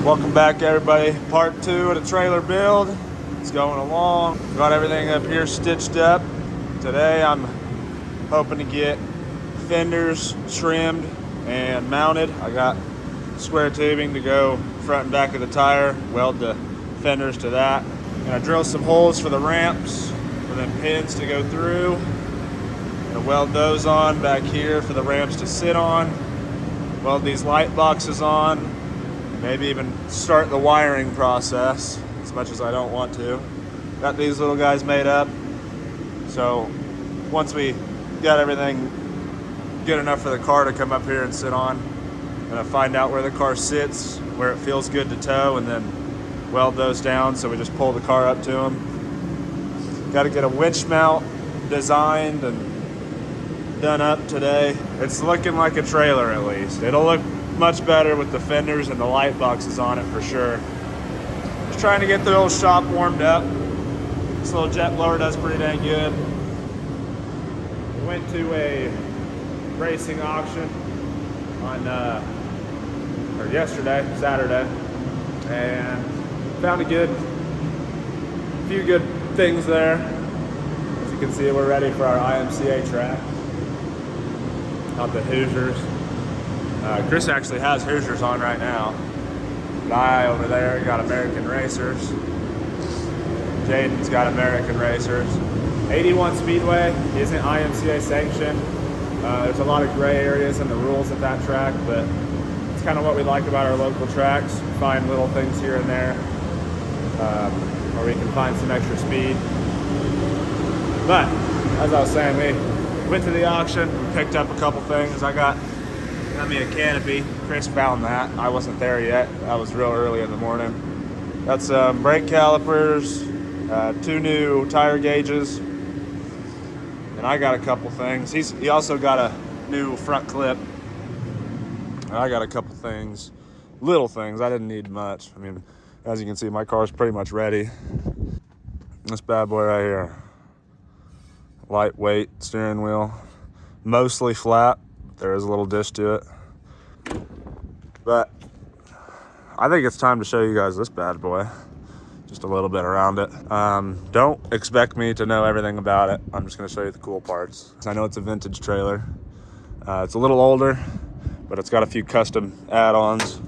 Welcome back, everybody. Part 2 of the trailer build. It's going along. Got everything up here stitched up. Today I'm hoping to get fenders trimmed and mounted. I got square tubing to go front and back of the tire, weld the fenders to that. Gonna drill some holes for the ramps for them pins to go through. Gonna weld those on back here for the ramps to sit on. Weld these light boxes on. Maybe even start the wiring process, as much as I don't want to. Got these little guys made up. So once we got everything good enough for the car to come up here and sit on, I'm gonna find out where the car sits, where it feels good to tow, and then weld those down so we just pull the car up to them. Got to get a winch mount designed and done up today. It's looking like a trailer at least. It'll look much better with the fenders and the light boxes on it for sure. Just trying to get the old shop warmed up. This little jet blower does pretty dang good. We went to a racing auction on yesterday, Saturday, and found a few good things there. As you can see, we're ready for our IMCA track. Got the Hoosiers. Chris actually has Hoosiers on right now. Guy over there got American Racers. Jaden's got American Racers. 81 Speedway isn't IMCA sanctioned. There's a lot of gray areas in the rules at that track, but it's kind of what we like about our local tracks. We find little things here and there where we can find some extra speed. But as I was saying, we went to the auction, we picked up a couple things. I got me a canopy. Chris found that. I wasn't there yet. That was real early in the morning. Got some brake calipers, 2 new tire gauges, and I got a couple things. He also got a new front clip. I got a couple things, little things. I didn't need much. I mean, as you can see, my car's pretty much ready. This bad boy right here. Lightweight steering wheel, mostly flat. There is a little dish to it, but I think it's time to show you guys this bad boy, just a little bit around it. Don't expect me to know everything about it. I'm just going to show you the cool parts. I know it's a vintage trailer. It's a little older, but it's got a few custom add-ons.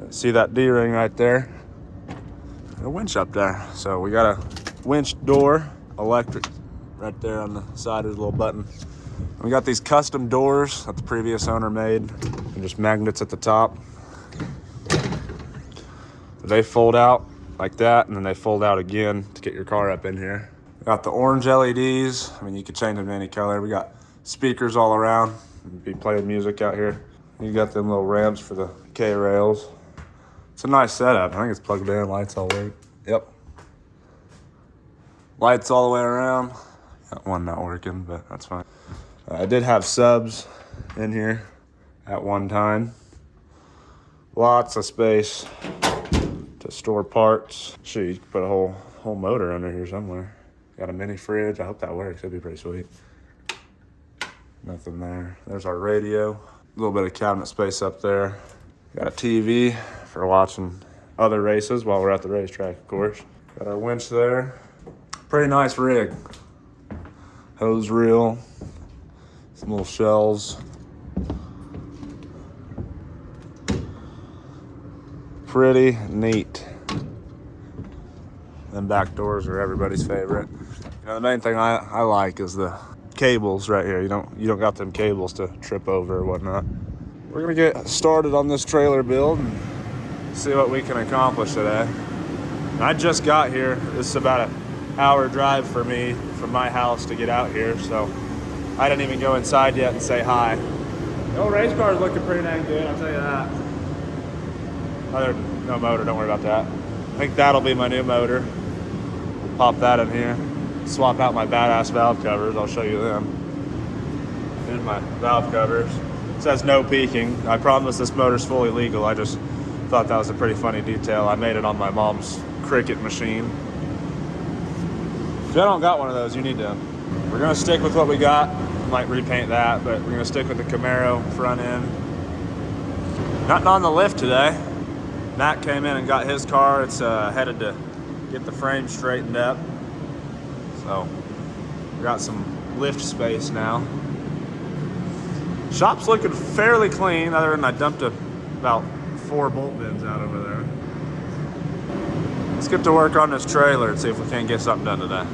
See that D-ring right there? And a winch up there. So we got a winch door, electric, right there on the side. There's a little button. We got these custom doors that the previous owner made, and just magnets at the top. They fold out like that, and then they fold out again to get your car up in here. Got the orange LEDs. I mean, you could change them to any color. We got speakers all around. Be playing music out here. You got them little ramps for the K-rails. It's a nice setup. I think it's plugged in. Lights all work. Yep. Lights all the way around. Got one not working, but that's fine. I did have subs in here at one time. Lots of space to store parts. Shoot, you could put a whole motor under here somewhere. Got a mini fridge. I hope that works. That'd be pretty sweet. Nothing there. There's our radio. A little bit of cabinet space up there. Got a TV for watching other races while we're at the racetrack, of course. Got our winch there. Pretty nice rig. Hose reel. Some little shells. Pretty neat. Them back doors are everybody's favorite. You know, the main thing I like is the cables right here. You don't got them cables to trip over or whatnot. We're gonna get started on this trailer build and see what we can accomplish today. And I just got here. This is about an hour drive for me from my house to get out here, so I didn't even go inside yet and say hi. The old race car is looking pretty dang good, I'll tell you that. No motor, don't worry about that. I think that'll be my new motor. We'll pop that in here. Swap out my badass valve covers, I'll show you them. And my valve covers. It says no peaking. I promise this motor's fully legal. I just thought that was a pretty funny detail. I made it on my mom's Cricut machine. If you don't got one of those, you need to. We're gonna stick with what we got. Might repaint that, but we're gonna stick with the Camaro front end. Nothing on the lift today. Matt came in and got his car. It's headed to get the frame straightened up. So we got some lift space now. Shop's looking fairly clean, other than I dumped about 4 bolt bins out over there. Let's get to work on this trailer and see if we can't get something done today.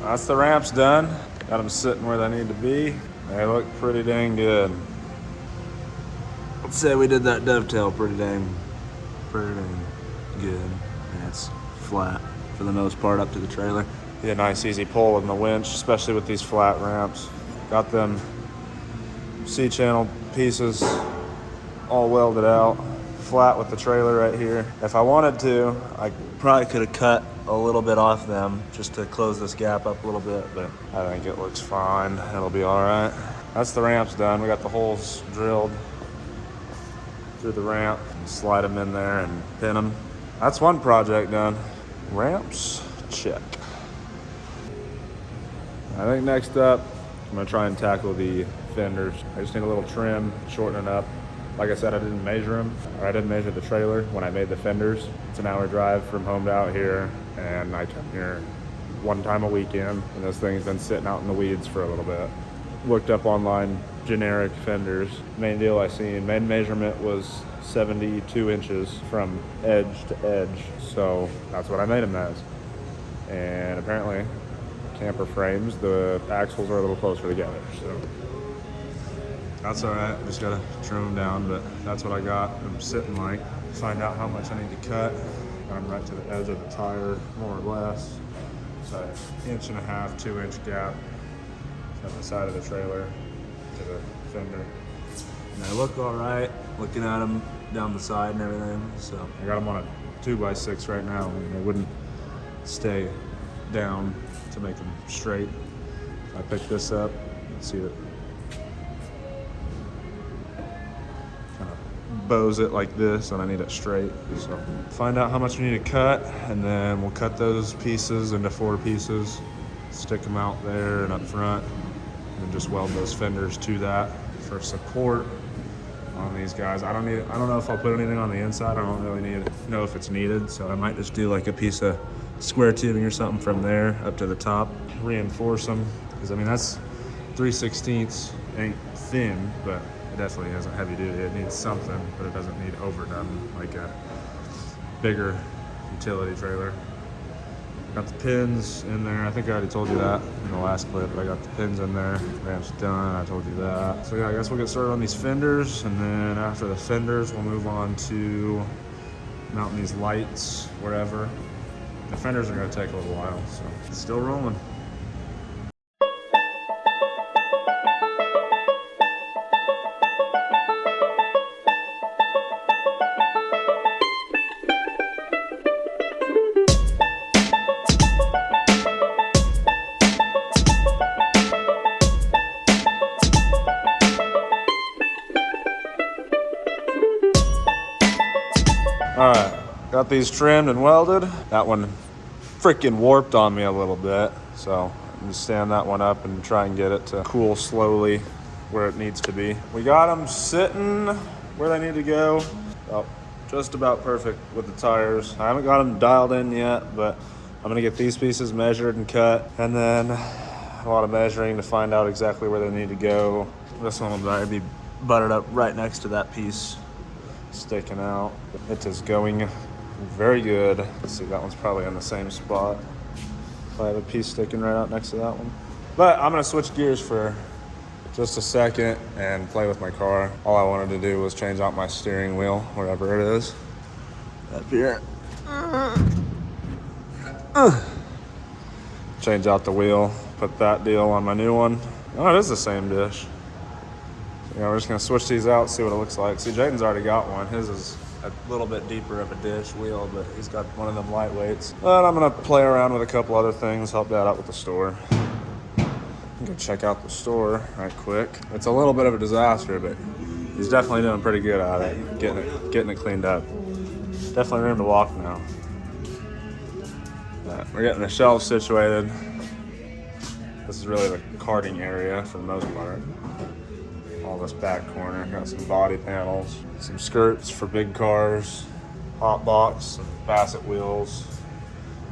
That's the ramps done. Got them sitting where they need to be. They look pretty dang good. Let's say we did that dovetail pretty dang good. And it's flat for the most part up to the trailer. Be a nice easy pull in the winch, especially with these flat ramps. Got them C-channel pieces all welded out, flat with the trailer right here. If I wanted to, I probably could have cut a little bit off them just to close this gap up a little bit, but I think it looks fine. It'll be all right. That's the ramps done. We got the holes drilled through the ramp. Slide them in there and pin them. That's one project done. Ramps, check. I think next up, I'm gonna try and tackle the fenders. I just need a little trim, shorten it up. Like I said, I didn't measure them, or I didn't measure the trailer when I made the fenders. It's an hour drive from home to out here, and I come here one time a weekend, and this thing's been sitting out in the weeds for a little bit. Looked up online generic fenders. Main deal I seen, main measurement was 72 inches from edge to edge, so that's what I made them as. And apparently, camper frames, the axles are a little closer together, so. That's all right, just gotta trim them down, but that's what I got. I'm sitting like, find out how much I need to cut. I'm right to the edge of the tire, more or less. So 1.5 inch, 2 inch gap at the side of the trailer to the fender. And they look all right, looking at them down the side and everything. So I got them on a 2x6 right now, and they wouldn't stay down to make them straight. I picked this up, see it. Bows it like this, and I need it straight. So find out how much we need to cut, and then we'll cut those pieces into 4 pieces, stick them out there and up front, and just weld those fenders to that for support on these guys. I don't know if I'll put anything on the inside. I don't really know if it's needed, so I might just do like a piece of square tubing or something from there up to the top, reinforce them, because I mean that's 3/16 ain't thin, but it definitely isn't heavy duty. It needs something, but it doesn't need overdone like a bigger utility trailer. Got the pins in there. I think I already told you that in the last clip, but I got the pins in there. Ramp's done, I told you that. So yeah, I guess we'll get started on these fenders, and then after the fenders, we'll move on to mounting these lights wherever. The fenders are gonna take a little while, so it's still rolling. All right, got these trimmed and welded. That one freaking warped on me a little bit, so I'm gonna stand that one up and try and get it to cool slowly where it needs to be. We got them sitting where they need to go. Oh, just about perfect with the tires. I haven't got them dialed in yet, but I'm gonna get these pieces measured and cut, and then a lot of measuring to find out exactly where they need to go. This one will be butted up right next to that piece sticking out. It is going very good. Let's see, that one's probably in the same spot. I have a piece sticking right out next to that one. But I'm gonna switch gears for just a second and play with my car. All I wanted to do was change out my steering wheel, wherever it is. Up here. Change out the wheel, put that deal on my new one. Oh, it is the same dish. We're just gonna switch these out, see what it looks like. See, Jaden's already got one. His is a little bit deeper of a dish wheel, but he's got one of them lightweights. But I'm gonna play around with a couple other things, help Dad out with the store. Go check out the store right quick. It's a little bit of a disaster, but he's definitely doing pretty good at it, getting it cleaned up. Definitely room to walk now. But we're getting the shelves situated. This is really the karting area for the most part. All this back corner, got some body panels, some skirts for big cars, hot box, some Bassett wheels,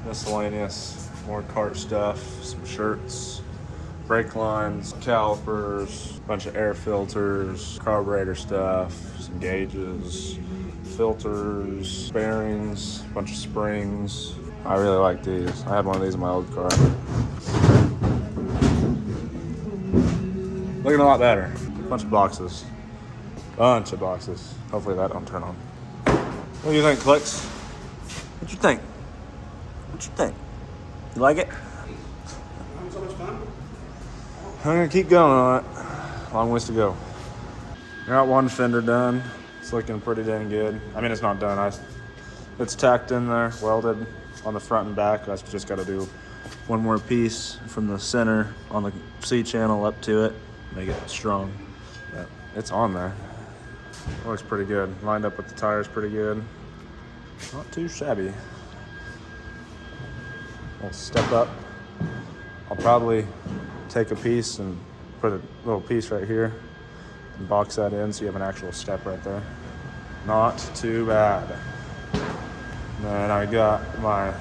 miscellaneous, more kart stuff, some shirts, brake lines, calipers, a bunch of air filters, carburetor stuff, some gauges, filters, bearings, a bunch of springs. I really like these. I had one of these in my old car. Looking a lot better. Bunch of boxes. Hopefully that don't turn on. What do you think, Clicks? What you think? You like it? So much fun. I'm gonna keep going on it. Long ways to go. Got one fender done. It's looking pretty dang good. I mean, it's not done. It's tacked in there, welded on the front and back. I just got to do one more piece from the center on the C channel up to it, make it strong. Yeah, it's on there. It looks pretty good. Lined up with the tires pretty good. Not too shabby. I'll step up. I'll probably take a piece and put a little piece right here and box that in so you have an actual step right there. Not too bad. Then I got my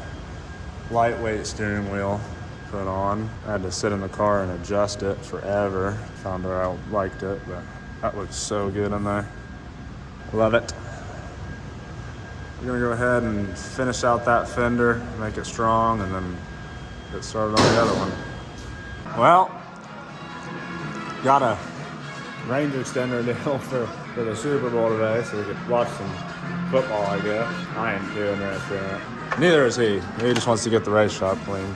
lightweight steering wheel put on. I had to sit in the car and adjust it forever. Found where I liked it, but that looks so good in there. Love it. We're gonna go ahead and finish out that fender, make it strong, and then get started on the other one. Well, got a range extender deal for the Super Bowl today, so we could watch some football, I guess. I ain't doing that. Neither is he. He just wants to get the race shop clean.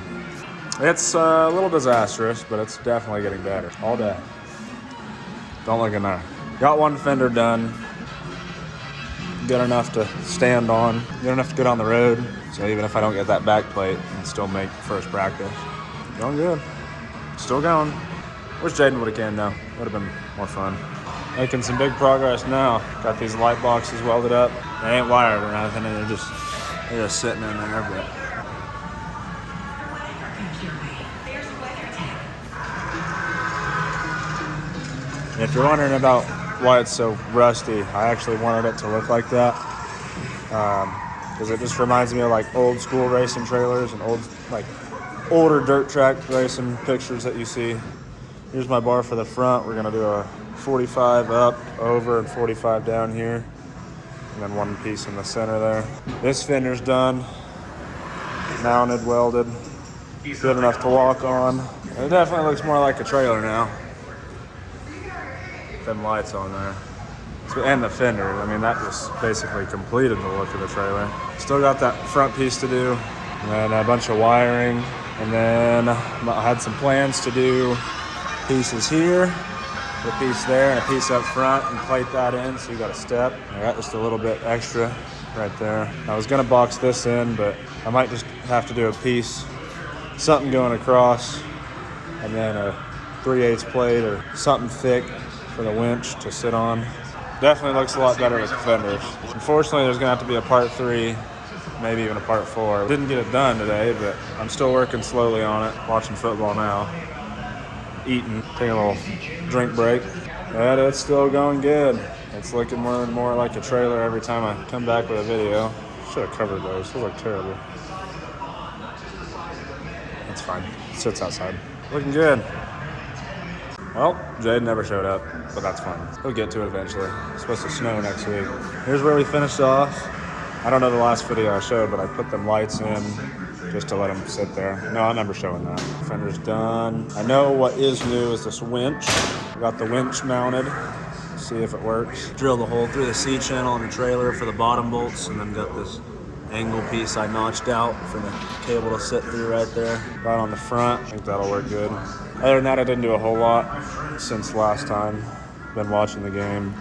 It's a little disastrous, but it's definitely getting better all day. Don't look in there. Got one fender done. Good enough to stand on. Good enough to get on the road. So even if I don't get that back plate, I can still make first practice. Going good. Still going. Wish Jaden would have came now. Would have been more fun. Making some big progress now. Got these light boxes welded up. They ain't wired or anything, and they're just sitting in there. But if you're wondering about why it's so rusty, I actually wanted it to look like that because it just reminds me of like old school racing trailers and older dirt track racing pictures that you see. Here's my bar for the front. We're gonna do a 45 up, over, and 45 down here, and then one piece in the center there. This fender's done, mounted, welded, good enough to walk on. It definitely looks more like a trailer now. Them lights on there. And the fender. I mean, that just basically completed the look of the trailer. Still got that front piece to do, and then a bunch of wiring, and then I had some plans to do pieces here, a piece there, and a piece up front, and plate that in so you got a step. I got just a little bit extra right there. I was gonna box this in, but I might just have to do a piece, something going across, and then a 3/8 plate or something thick for the winch to sit on. Definitely looks a lot better with the fenders. Unfortunately, there's gonna have to be a part 3, maybe even a part 4. Didn't get it done today, but I'm still working slowly on it, watching football now. Eating, taking a little drink break. But it's still going good. It's looking more and more like a trailer every time I come back with a video. Should have covered those, those look terrible. That's fine, it sits outside. Looking good. Well, Jade never showed up, but that's fine. We'll get to it eventually. It's supposed to snow next week. Here's where we finished off. I don't know the last video I showed, but I put them lights in just to let them sit there. No, I remember showing that. Fender's done. I know what is new is this winch. We got the winch mounted. See if it works. Drilled a hole through the C channel on the trailer for the bottom bolts, and then got this angle piece I notched out for the cable to sit through right there. Right on the front. I think that'll work good. Other than that, I didn't do a whole lot since last time. Been watching the game.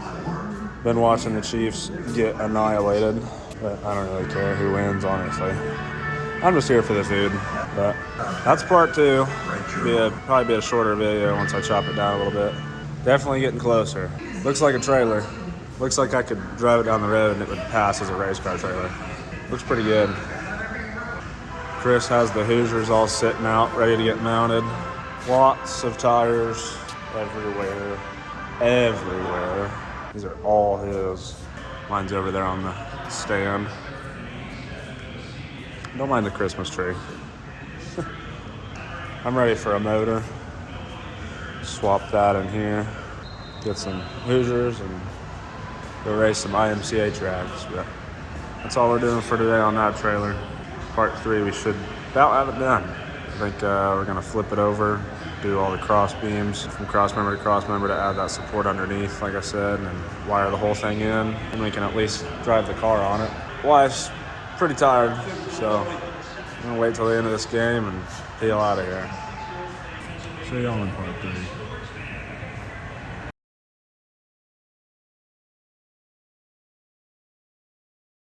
Been watching the Chiefs get annihilated. But I don't really care who wins, honestly. I'm just here for the food. But that's part 2. Probably be a shorter video once I chop it down a little bit. Definitely getting closer. Looks like a trailer. Looks like I could drive it down the road and it would pass as a race car trailer. Looks pretty good. Chris has the Hoosiers all sitting out, ready to get mounted. Lots of tires everywhere. Everywhere. These are all his. Mine's over there on the stand. Don't mind the Christmas tree. I'm ready for a motor. Swap that in here. Get some Hoosiers and go race some IMCA tracks. But that's all we're doing for today on that trailer. Part 3, we should about have it done. I think we're gonna flip it over, do all the cross beams from cross member to cross member to add that support underneath, like I said, and wire the whole thing in, and we can at least drive the car on it. Wife's pretty tired, so I'm gonna wait till the end of this game and peel out of here. See y'all in part 3.